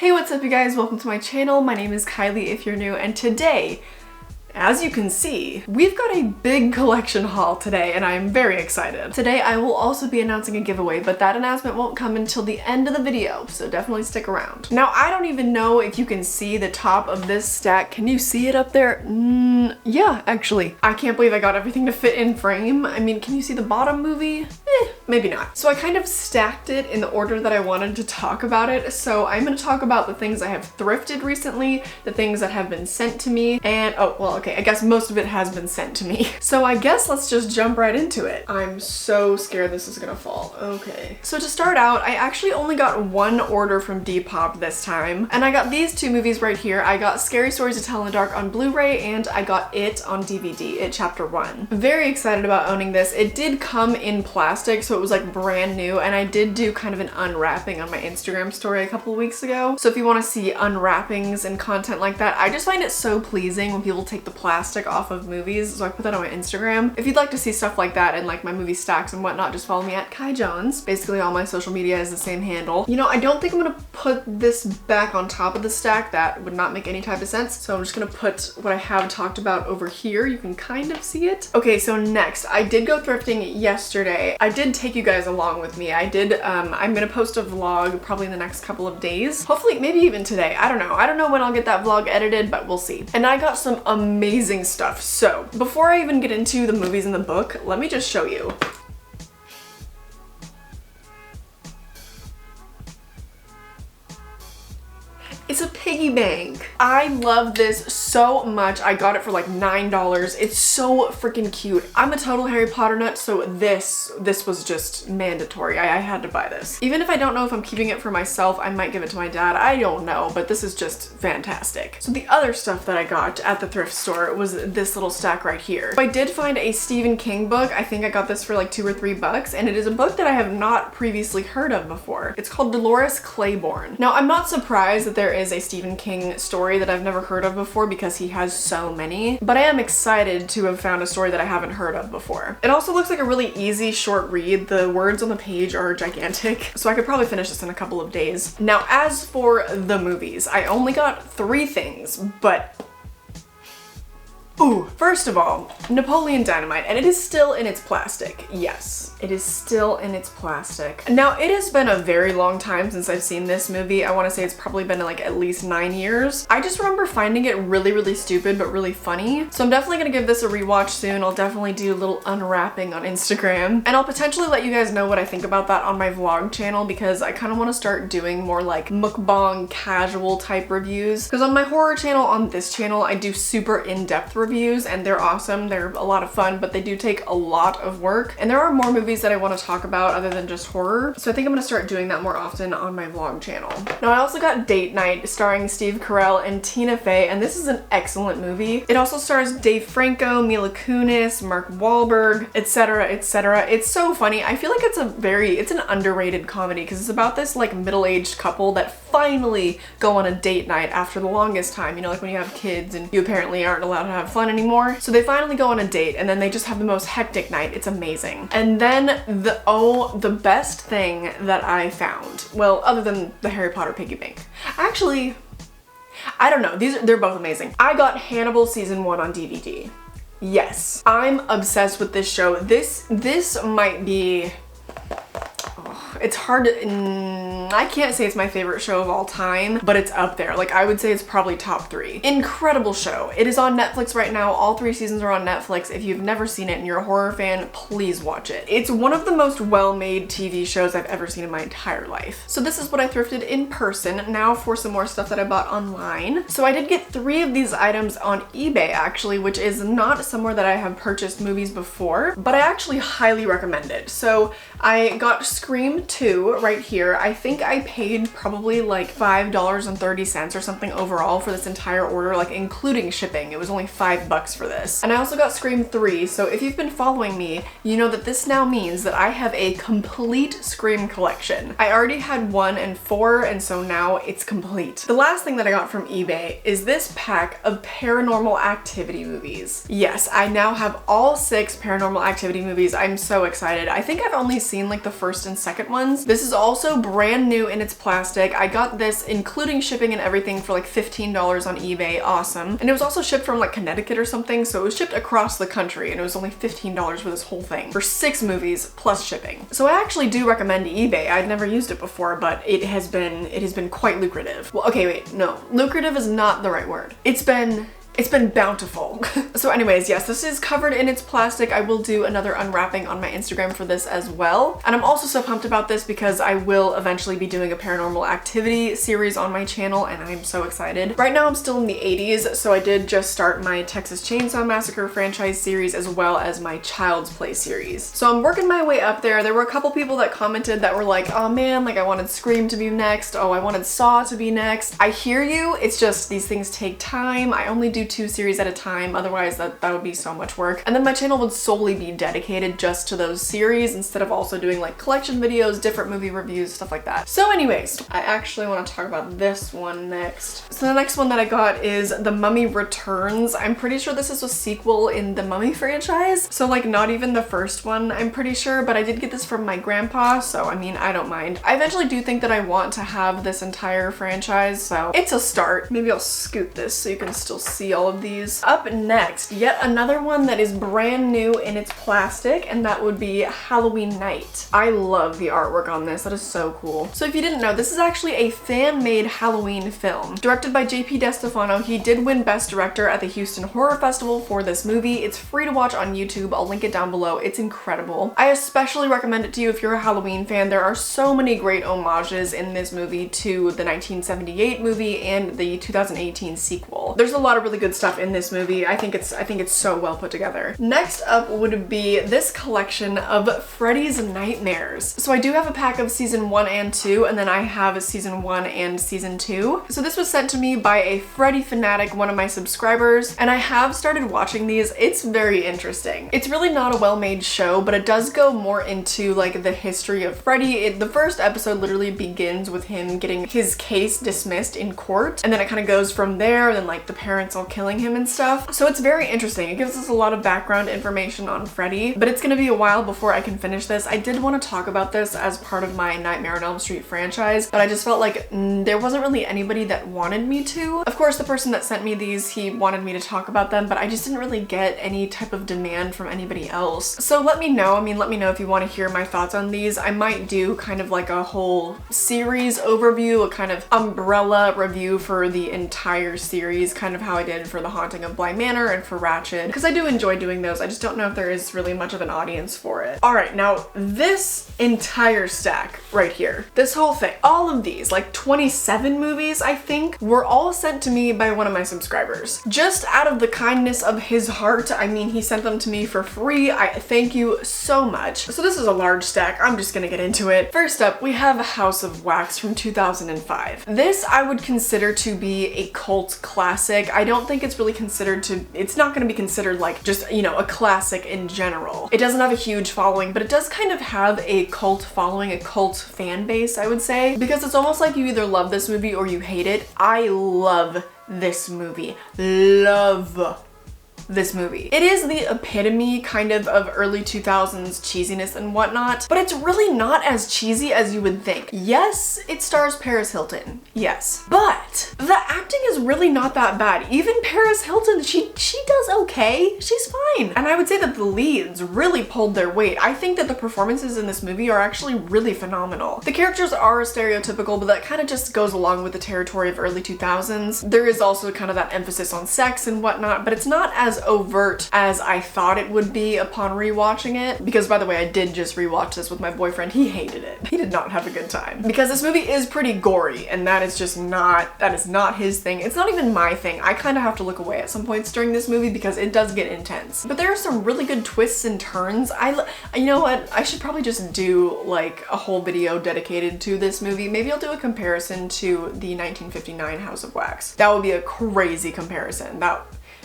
Hey, what's up you guys? Welcome to my channel. My name is Kylie if you're new, and today, as you can see, we've got a big collection haul today and I'm very excited. Today I will also be announcing a giveaway, but that announcement won't come until the end of the video, so definitely stick around. Now, I don't even know if you can see the top of this stack. Can you see it up there? Yeah, actually. I can't believe I got everything to fit in frame. I mean, can you see the bottom movie? Maybe not. So I kind of stacked it in the order that I wanted to talk about it. So I'm gonna talk about the things I have thrifted recently, the things that have been sent to me, and okay, I guess most of it has been sent to me. So I guess let's just jump right into it. I'm so scared this is gonna fall. Okay. So to start out, I actually only got one order from Depop this time, and I got these two movies right here. I got Scary Stories to Tell in the Dark on Blu-ray, and I got It on DVD, It Chapter 1. Very excited about owning this. It did come in plastic, so it was like brand new, and I did do kind of an unwrapping on my Instagram story a couple of weeks ago. So if you want to see unwrappings and content like that, I just find it so pleasing when people take the plastic off of movies, so I put that on my Instagram. If you'd like to see stuff like that and like my movie stacks and whatnot, just follow me at Kai Jones. Basically all my social media is the same handle. You know, I don't think I'm gonna put this back on top of the stack. That would not make any type of sense. So I'm just gonna put what I have talked about over here. You can kind of see it. Okay, so next, I did go thrifting yesterday. I did take you guys along with me. I'm gonna post a vlog probably in the next couple of days. Hopefully, maybe even today. I don't know. I don't know when I'll get that vlog edited, but we'll see. And I got some amazing stuff. So before I even get into the movies in the book, let me just show you. It's a piggy bank. I love this so much. I got it for like $9. It's so freaking cute. I'm a total Harry Potter nut, so this was just mandatory. I had to buy this. Even if I don't know if I'm keeping it for myself, I might give it to my dad. I don't know, but this is just fantastic. So the other stuff that I got at the thrift store was this little stack right here. I did find a Stephen King book. I think I got this for like $2 or $3, and it is a book that I have not previously heard of before. It's called Dolores Claiborne. Now, I'm not surprised that there is a Stephen King story that I've never heard of before because he has so many, but I am excited to have found a story that I haven't heard of before. It also looks like a really easy short read. The words on the page are gigantic, so I could probably finish this in a couple of days. Now, as for the movies, I only got 3 things, but ooh, first of all, Napoleon Dynamite, and it is still in its plastic. Yes, it is still in its plastic. Now, it has been a very long time since I've seen this movie. I want to say it's probably been like at least 9 years. I just remember finding it really, really stupid, but really funny. So I'm definitely gonna give this a rewatch soon. I'll definitely do a little unwrapping on Instagram, and I'll potentially let you guys know what I think about that on my vlog channel, because I kind of want to start doing more like mukbang casual type reviews. Because on my horror channel, on this channel, I do super in-depth reviews, and they're awesome. They're a lot of fun, but they do take a lot of work, and there are more movies that I want to talk about other than just horror, so I think I'm gonna start doing that more often on my vlog channel. Now, I also got Date Night starring Steve Carell and Tina Fey, and this is an excellent movie. It also stars Dave Franco, Mila Kunis, Mark Wahlberg, etc., etc. It's so funny. I feel like it's an underrated comedy because it's about this like middle-aged couple that finally go on a date night after the longest time. You know, like when you have kids and you apparently aren't allowed to have fun anymore. So they finally go on a date, and then they just have the most hectic night. It's amazing. And then the best thing that I found, well, other than the Harry Potter piggy bank, actually, I don't know. They're both amazing. I got Hannibal season 1 on DVD. Yes, I'm obsessed with this show. This might be, it's hard to, I can't say it's my favorite show of all time, but it's up there. Like, I would say it's probably top 3. Incredible show. It is on Netflix right now. All 3 seasons are on Netflix. If you've never seen it and you're a horror fan, please watch it. It's one of the most well-made TV shows I've ever seen in my entire life. So this is what I thrifted in person. Now for some more stuff that I bought online. So I did get 3 of these items on eBay, actually, which is not somewhere that I have purchased movies before, but I actually highly recommend it. So I got Scream 2 right here. I think I paid probably like $5.30 or something overall for this entire order, like including shipping. It was only $5 for this. And I also got Scream 3, so if you've been following me, you know that this now means that I have a complete Scream collection. I already had 1 and 4, and so now it's complete. The last thing that I got from eBay is this pack of Paranormal Activity movies. Yes, I now have all 6 Paranormal Activity movies. I'm so excited. I think I've only seen like the first and second one. ones. This is also brand new in its plastic. I got this including shipping and everything for like $15 on eBay. Awesome. And it was also shipped from like Connecticut or something, so it was shipped across the country and it was only $15 for this whole thing for 6 movies plus shipping. So I actually do recommend eBay. I'd never used it before, but it has been quite lucrative. Well, okay, wait, no. Lucrative is not the right word. It's been bountiful. So anyways, yes, this is covered in its plastic. I will do another unwrapping on my Instagram for this as well. And I'm also so pumped about this because I will eventually be doing a paranormal activity series on my channel and I'm so excited. Right now I'm still in the 80s, so I did just start my Texas Chainsaw Massacre franchise series as well as my Child's Play series. So I'm working my way up there. There were a couple people that commented that were like, oh man, like I wanted Scream to be next. Oh, I wanted Saw to be next. I hear you. It's just these things take time. I only do 2 series at a time, otherwise that would be so much work. And then my channel would solely be dedicated just to those series instead of also doing like collection videos, different movie reviews, stuff like that. So anyways, I actually want to talk about this one next. So the next one that I got is The Mummy Returns. I'm pretty sure this is a sequel in the Mummy franchise. So like not even the first one, I'm pretty sure, but I did get this from my grandpa, so I mean, I don't mind. I eventually do think that I want to have this entire franchise, so it's a start. Maybe I'll scoot this so you can still see all of these. Up next, yet another one that is brand new in its plastic, and that would be Halloween Night. I love the artwork on this. That is so cool. So if you didn't know, this is actually a fan-made Halloween film. Directed by JP DeStefano, he did win Best Director at the Houston Horror Festival for this movie. It's free to watch on YouTube. I'll link it down below. It's incredible. I especially recommend it to you if you're a Halloween fan. There are so many great homages in this movie to the 1978 movie and the 2018 sequel. There's a lot of really good stuff in this movie. I think it's so well put together. Next up would be this collection of Freddy's Nightmares. So I do have a pack of season 1 and 2, and then I have a season 1 and season 2. So this was sent to me by a Freddy fanatic, one of my subscribers, and I have started watching these. It's very interesting. It's really not a well-made show, but it does go more into like the history of Freddy. The first episode literally begins with him getting his case dismissed in court, and then it kind of goes from there, and then like the parents all killing him and stuff. So it's very interesting. It gives us a lot of background information on Freddy, but it's gonna be a while before I can finish this. I did want to talk about this as part of my Nightmare on Elm Street franchise, but I just felt like there wasn't really anybody that wanted me to. Of course, the person that sent me these, he wanted me to talk about them, but I just didn't really get any type of demand from anybody else. So let me know. I mean, let me know if you want to hear my thoughts on these. I might do kind of like a whole series overview, a kind of umbrella review for the entire series, kind of how I did for The Haunting of Bly Manor and for Ratched, because I do enjoy doing those. I just don't know if there is really much of an audience for it. All right, now this entire stack right here, this whole thing, all of these, like 27 movies, I think, were all sent to me by one of my subscribers. Just out of the kindness of his heart. I mean, he sent them to me for free. I thank you so much. So this is a large stack. I'm just gonna get into it. First up, we have House of Wax from 2005. This I would consider to be a cult classic. I don't think it's really considered to, it's not gonna be considered like just, you know, a classic in general. It doesn't have a huge following, but it does kind of have a cult following, a cult fan base, I would say, because it's almost like you either love this movie or you hate it. I love this movie. Love this movie. It is the epitome kind of early 2000s cheesiness and whatnot, but it's really not as cheesy as you would think. Yes, it stars Paris Hilton. Yes. But the acting is really not that bad. Even Paris Hilton, she does okay. She's fine. And I would say that the leads really pulled their weight. I think that the performances in this movie are actually really phenomenal. The characters are stereotypical, but that kind of just goes along with the territory of early 2000s. There is also kind of that emphasis on sex and whatnot, but it's not as overt as I thought it would be upon rewatching it. Because by the way, I did just rewatch this with my boyfriend. He hated it. He did not have a good time. Because this movie is pretty gory, and that is just not, that is not his thing. It's not even my thing. I kind of have to look away at some points during this movie because it does get intense. But there are some really good twists and turns. You know what? I should probably just do like a whole video dedicated to this movie. Maybe I'll do a comparison to the 1959 House of Wax. That would be a crazy comparison.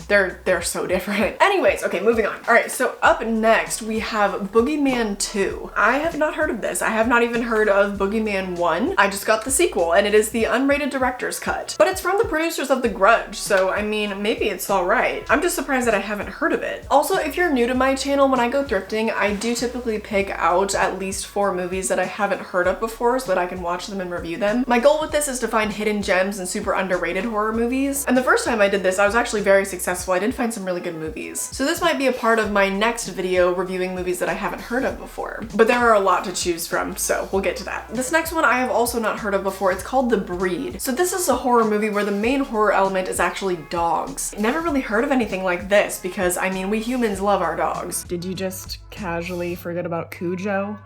they're so different. Anyways, okay, moving on. All right, so up next we have Boogeyman 2. I have not heard of this. I have not even heard of Boogeyman 1. I just got the sequel, and it is the unrated director's cut. But it's from the producers of The Grudge, so I mean, maybe it's all right. I'm just surprised that I haven't heard of it. Also, if you're new to my channel, when I go thrifting, I do typically pick out at least 4 movies that I haven't heard of before so that I can watch them and review them. My goal with this is to find hidden gems and super underrated horror movies. And the first time I did this, I was actually very successful. I did find some really good movies. So this might be a part of my next video reviewing movies that I haven't heard of before. But there are a lot to choose from, so we'll get to that. This next one I have also not heard of before. It's called The Breed. So this is a horror movie where the main horror element is actually dogs. Never really heard of anything like this because, I mean, we humans love our dogs. Did you just casually forget about Cujo?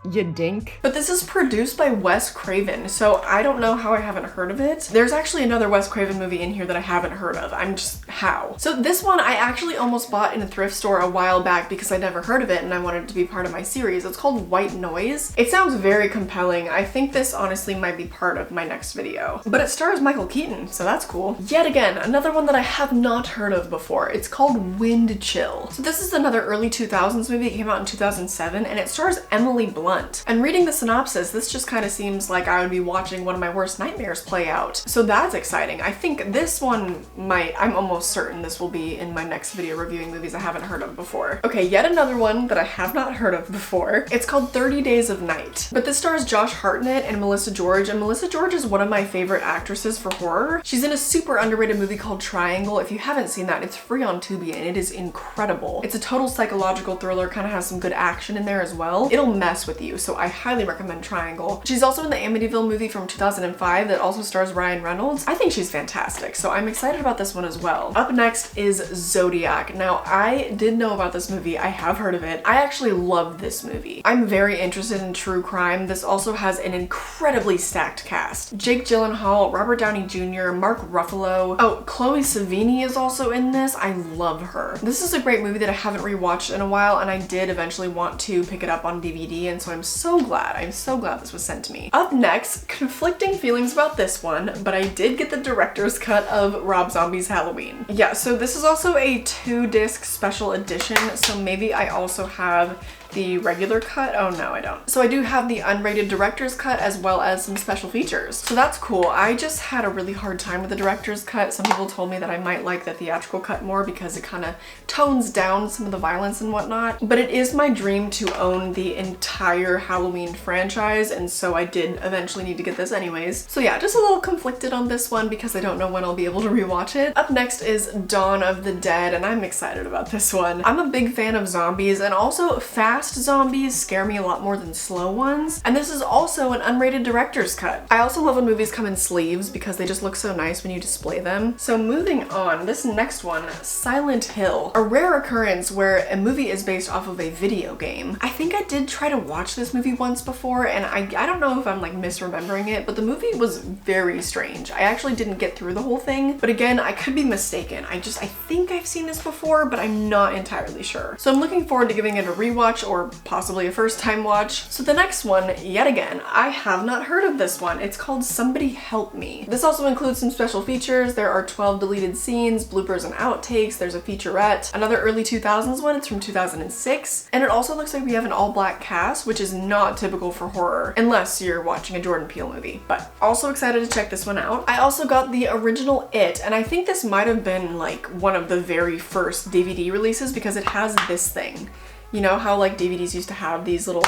You dink. But this is produced by Wes Craven, so I don't know how I haven't heard of it. There's actually another Wes Craven movie in here that I haven't heard of. I'm just, how? So this one I actually almost bought in a thrift store a while back because I never heard of it and I wanted it to be part of my series. It's called White Noise. It sounds very compelling. I think this honestly might be part of my next video. But it stars Michael Keaton, so that's cool. Yet again, another one that I have not heard of before. It's called Wind Chill. So this is another early 2000s movie. It came out in 2007 and it stars Emily Blunt. And reading the synopsis, this just kind of seems like I would be watching one of my worst nightmares play out. So that's exciting. I think this one I'm almost certain this will be in my next video reviewing movies I haven't heard of before. Okay, yet another one that I have not heard of before. It's called 30 Days of Night. But this stars Josh Hartnett and Melissa George, and Melissa George is one of my favorite actresses for horror. She's in a super underrated movie called Triangle. If you haven't seen that, it's free on Tubi and it is incredible. It's a total psychological thriller, kind of has some good action in there as well. It'll mess with you, so I highly recommend Triangle. She's also in the Amityville movie from 2005 that also stars Ryan Reynolds. I think she's fantastic, so I'm excited about this one as well. Up next is Zodiac. Now, I did know about this movie. I have heard of it. I actually love this movie. I'm very interested in true crime. This also has an incredibly stacked cast. Jake Gyllenhaal, Robert Downey Jr., Mark Ruffalo. Oh, Chloe Sevigny is also in this. I love her. This is a great movie that I haven't rewatched in a while, and I did eventually want to pick it up on DVD, and so I'm so glad this was sent to me. Up next, conflicting feelings about this one, but I did get the director's cut of Rob Zombie's Halloween. Yeah, so this is also a 2-disc special edition, so maybe I also have the regular cut. Oh no, I don't. So I do have the unrated director's cut as well as some special features. So that's cool. I just had a really hard time with the director's cut. Some people told me that I might like the theatrical cut more because it kind of tones down some of the violence and whatnot. But it is my dream to own the entire Halloween franchise, and so I did eventually need to get this anyways. So yeah, just a little conflicted on this one because I don't know when I'll be able to rewatch it. Up next is Dawn of the Dead, and I'm excited about this one. I'm a big fan of zombies, and also fast zombies scare me a lot more than slow ones. And this is also an unrated director's cut. I also love when movies come in sleeves because they just look so nice when you display them. So moving on, this next one, Silent Hill. A rare occurrence where a movie is based off of a video game. I think I did try to watch this movie once before, and I don't know if I'm like misremembering it, but the movie was very strange. I actually didn't get through the whole thing, but again, I could be mistaken. I think I've seen this before, but I'm not entirely sure. So I'm looking forward to giving it a rewatch or possibly a first time watch. So the next one, yet again, I have not heard of this one. It's called Somebody Help Me. This also includes some special features. There are 12 deleted scenes, bloopers and outtakes. There's a featurette. Another early 2000s one, it's from 2006. And it also looks like we have an all black cast, which is not typical for horror, unless you're watching a Jordan Peele movie. But also excited to check this one out. I also got the original It, and I think this might have been like one of the very first DVD releases because it has this thing. You know how like DVDs used to have these little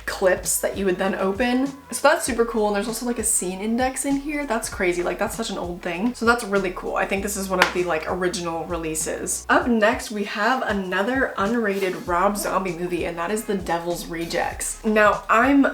clips that you would then open. So that's super cool, and there's also like a scene index in here. That's crazy, like that's such an old thing. So that's really cool. I think this is one of the like original releases. Up next, we have another unrated Rob Zombie movie, and that is The Devil's Rejects. Now I'm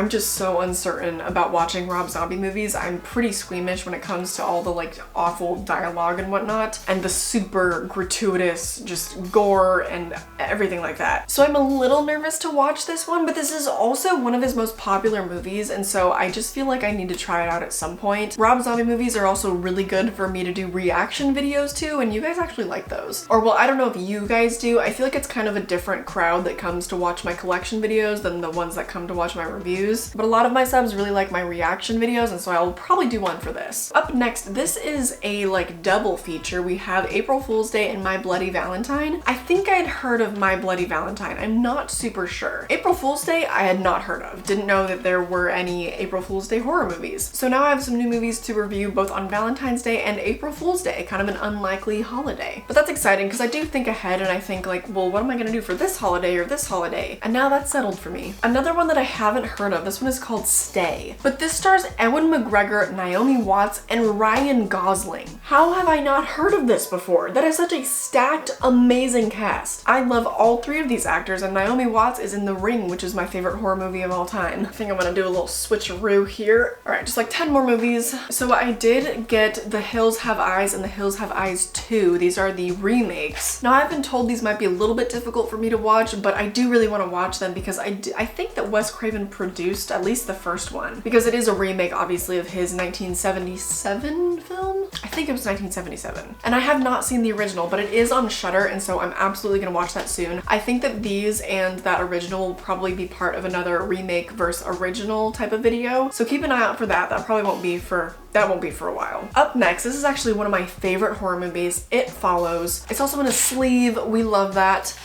just so uncertain about watching Rob Zombie movies. I'm pretty squeamish when it comes to all the like awful dialogue and whatnot, and the super gratuitous just gore and everything like that. So I'm a little nervous to watch this one, but this is also one of his most popular movies, and so I just feel like I need to try it out at some point. Rob Zombie movies are also really good for me to do reaction videos to, and you guys actually like those. Or well, I don't know if you guys do. I feel like it's kind of a different crowd that comes to watch my collection videos than the ones that come to watch my reviews. But a lot of my subs really like my reaction videos, and so I'll probably do one for this. Up next, this is a like double feature. We have April Fool's Day and My Bloody Valentine. I think I'd heard of My Bloody Valentine. I'm not super sure. April Fool's Day, I had not heard of. Didn't know that there were any April Fool's Day horror movies. So now I have some new movies to review both on Valentine's Day and April Fool's Day, kind of an unlikely holiday. But that's exciting because I do think ahead and I think like, well, what am I gonna do for this holiday or this holiday? And now that's settled for me. Another one that I haven't heard of, this one is called Stay. But this stars Ewan McGregor, Naomi Watts, and Ryan Gosling. How have I not heard of this before? That is such a stacked, amazing cast. I love all three of these actors, and Naomi Watts is in The Ring, which is my favorite horror movie of all time. I think I'm gonna do a little switcheroo here. All right, just like 10 more movies. So I did get The Hills Have Eyes and The Hills Have Eyes 2. These are the remakes. Now I've been told these might be a little bit difficult for me to watch, but I do really want to watch them because I think that Wes Craven produced at least the first one, because it is a remake obviously of his 1977 film. I think it was 1977. And I have not seen the original, but it is on Shudder, and so I'm absolutely gonna watch that soon. I think that these and that original will probably be part of another remake versus original type of video. So keep an eye out for that. That won't be for a while. Up next, this is actually one of my favorite horror movies, It Follows. It's also in a sleeve. We love that.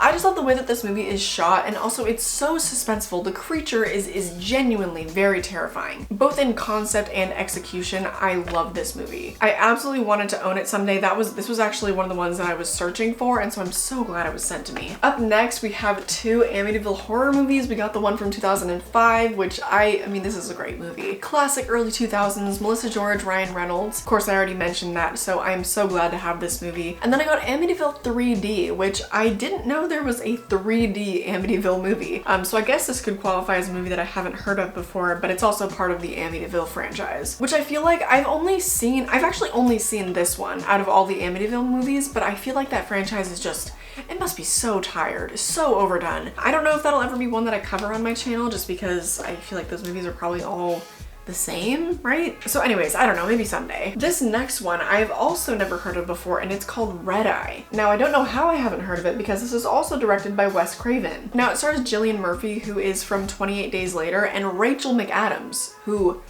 I just love the way that this movie is shot, and also it's so suspenseful. The creature is genuinely very terrifying. Both in concept and execution, I love this movie. I absolutely wanted to own it someday. This was actually one of the ones that I was searching for, and so I'm so glad it was sent to me. Up next, we have two Amityville horror movies. We got the one from 2005, which I mean, this is a great movie. Classic early 2000s, Melissa George, Ryan Reynolds. Of course, I already mentioned that, so I'm so glad to have this movie. And then I got Amityville 3D, which I didn't know there was a 3D Amityville movie. So I guess this could qualify as a movie that I haven't heard of before, but it's also part of the Amityville franchise, which I feel like I've actually only seen this one out of all the Amityville movies, but I feel like that franchise is just, it must be so tired, so overdone. I don't know if that'll ever be one that I cover on my channel, just because I feel like those movies are probably all the same, right? So anyways, I don't know, maybe someday. This next one I've also never heard of before, and it's called Red Eye. Now I don't know how I haven't heard of it, because this is also directed by Wes Craven. Now it stars Cillian Murphy, who is from 28 Days Later, and Rachel McAdams, who,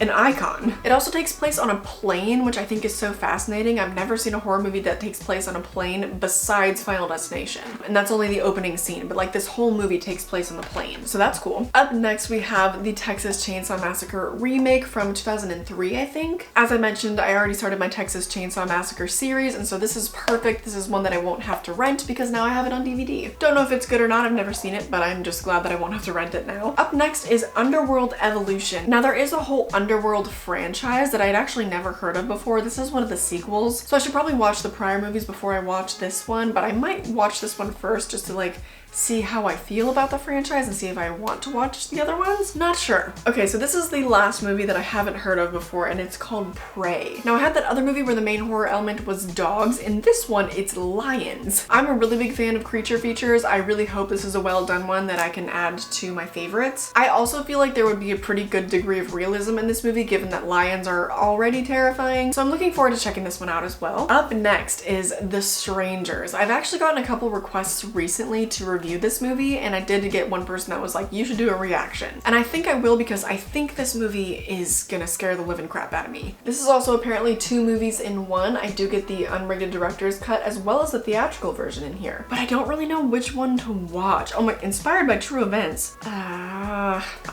an icon. It also takes place on a plane, which I think is so fascinating. I've never seen a horror movie that takes place on a plane besides Final Destination. And that's only the opening scene, but like this whole movie takes place on the plane. So that's cool. Up next, we have the Texas Chainsaw Massacre remake from 2003, I think. As I mentioned, I already started my Texas Chainsaw Massacre series, and so this is perfect. This is one that I won't have to rent because now I have it on DVD. Don't know if it's good or not. I've never seen it, but I'm just glad that I won't have to rent it now. Up next is Underworld Evolution. Now there is a whole Underworld franchise that I'd actually never heard of before. This is one of the sequels, so I should probably watch the prior movies before I watch this one, but I might watch this one first just to like see how I feel about the franchise and see if I want to watch the other ones. Not sure. Okay, so this is the last movie that I haven't heard of before, and it's called Prey. Now I had that other movie where the main horror element was dogs. In this one, it's lions. I'm a really big fan of creature features. I really hope this is a well done one that I can add to my favorites. I also feel like there would be a pretty good degree of realism in this movie, given that lions are already terrifying. So I'm looking forward to checking this one out as well. Up next is The Strangers. I've actually gotten a couple requests recently to review this movie, and I did get one person that was like, you should do a reaction. And I think I will, because I think this movie is gonna scare the living crap out of me. This is also apparently two movies in one. I do get the unrated director's cut as well as the theatrical version in here, but I don't really know which one to watch. Oh my, inspired by true events.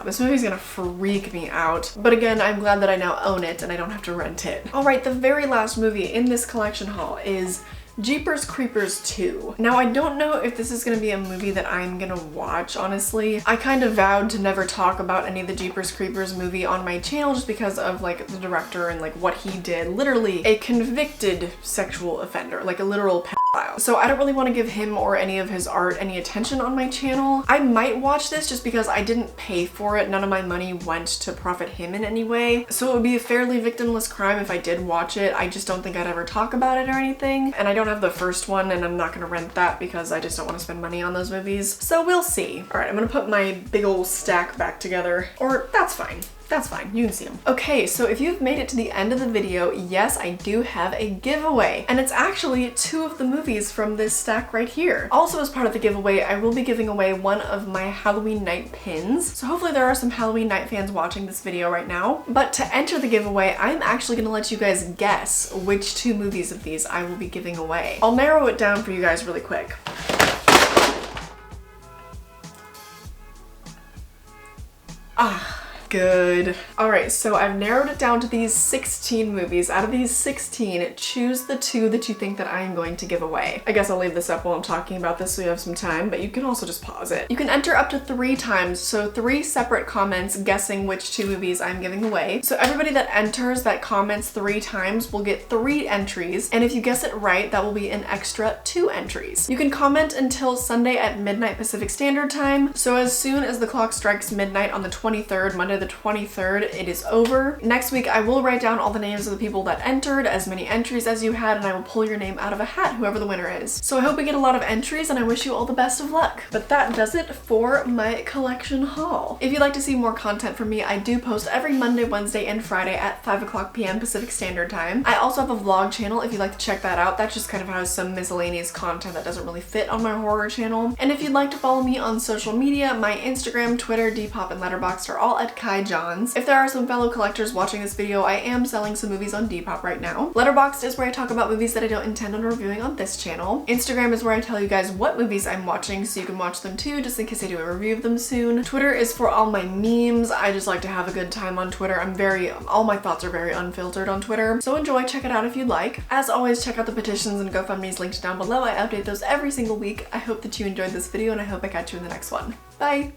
This movie's gonna freak me out. But again, I'm glad that I now own it and I don't have to rent it. All right, the very last movie in this collection haul is Jeepers Creepers 2. Now I don't know if this is gonna be a movie that I'm gonna watch, honestly. I kind of vowed to never talk about any of the Jeepers Creepers movie on my channel just because of like the director and like what he did. Literally a convicted sexual offender, like a literal pedophile. profile. So I don't really want to give him or any of his art any attention on my channel. I might watch this just because I didn't pay for it. None of my money went to profit him in any way. So it would be a fairly victimless crime if I did watch it. I just don't think I'd ever talk about it or anything. And I don't have the first one, and I'm not gonna rent that because I just don't want to spend money on those movies. So we'll see. All right, I'm gonna put my big old stack back together, or that's fine. That's fine, you can see them. Okay, so if you've made it to the end of the video, yes, I do have a giveaway. And it's actually 2 of the movies from this stack right here. Also, as part of the giveaway, I will be giving away one of my Halloween night pins. So hopefully there are some Halloween night fans watching this video right now. But to enter the giveaway, I'm actually gonna let you guys guess which 2 movies of these I will be giving away. I'll narrow it down for you guys really quick. Good. All right, so I've narrowed it down to these 16 movies. Out of these 16, choose the 2 that you think that I am going to give away. I guess I'll leave this up while I'm talking about this so you have some time, but you can also just pause it. You can enter up to 3 times, so 3 separate comments guessing which 2 movies I'm giving away. So everybody that enters that comments 3 times will get 3 entries, and if you guess it right, that will be an extra 2 entries. You can comment until Sunday at midnight Pacific Standard Time, so as soon as the clock strikes midnight on the 23rd, Monday the 23rd, it is over. Next week, I will write down all the names of the people that entered, as many entries as you had, and I will pull your name out of a hat, whoever the winner is. So I hope we get a lot of entries, and I wish you all the best of luck. But that does it for my collection haul. If you'd like to see more content from me, I do post every Monday, Wednesday, and Friday at 5 p.m. Pacific Standard Time. I also have a vlog channel if you'd like to check that out. That just kind of has some miscellaneous content that doesn't really fit on my horror channel. And if you'd like to follow me on social media, my Instagram, Twitter, Depop, and Letterboxd are all at Kai Johns. If there are some fellow collectors watching this video, I am selling some movies on Depop right now. Letterboxd is where I talk about movies that I don't intend on reviewing on this channel. Instagram is where I tell you guys what movies I'm watching so you can watch them too, just in case I do a review of them soon. Twitter is for all my memes. I just like to have a good time on Twitter. All my thoughts are very unfiltered on Twitter, so enjoy, check it out if you'd like. As always, check out the petitions and GoFundMe's linked down below. I update those every single week. I hope that you enjoyed this video, and I hope I catch you in the next one. Bye!